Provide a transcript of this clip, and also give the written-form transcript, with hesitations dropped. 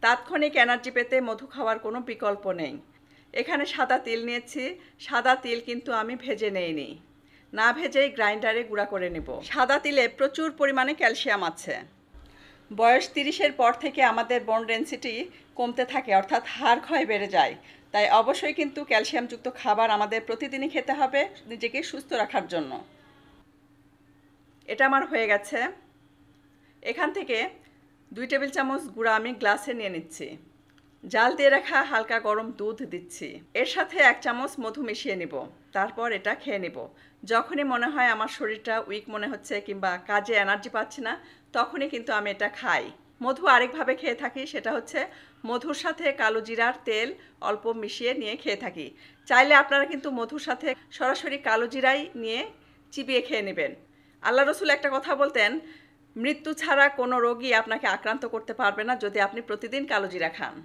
তাৎক্ষণিক এনার্জি পেতে মধু খাওয়ার কোনো বিকল্প নেই। এখানে সাদা তিল নিয়েছি। সাদা তিল কিন্তু আমি ভেজে নেইনি, না ভেজেই গ্রাইন্ডারে গুঁড়া করে নেব। সাদা তিলে প্রচুর পরিমাণে ক্যালসিয়াম আছে। বয়স 30-এর পর থেকে আমাদের বোন ডেনসিটি কমতে থাকে, অর্থাৎ হাড় ক্ষয় বেড়ে যায়। তাই অবশ্যই কিন্তু ক্যালসিয়ামযুক্ত খাবার আমাদের প্রতিদিনই খেতে হবে নিজেকে সুস্থ রাখার জন্য। এটা আমার হয়ে গেছে। এখান থেকে 2 টেবিল চামচ গুঁড়া আমি গ্লাসে নিয়ে নিচ্ছি। জাল দিয়ে রাখা হালকা গরম দুধ দিচ্ছি। এর সাথে 1 চামচ মধু মিশিয়ে নিব। তারপর এটা খেয়ে নিব। যখনই মনে হয় আমার শরীরটা উইক মনে হচ্ছে কিংবা কাজে এনার্জি পাচ্ছি না, তখনই কিন্তু আমি এটা খাই। মধু আরেকভাবে খেয়ে থাকি, সেটা হচ্ছে মধুর সাথে কালো জিরার তেল অল্প মিশিয়ে নিয়ে খেয়ে থাকি। চাইলে আপনারা কিন্তু মধুর সাথে সরাসরি কালো জিরাই নিয়ে চিবিয়ে খেয়ে নেবেন। আল্লাহ রসুল একটা কথা বলতেন, মৃত্যু ছাড়া কোনো রোগই আপনাকে আক্রান্ত করতে পারবে না যদি আপনি প্রতিদিন কালো জিরা খান।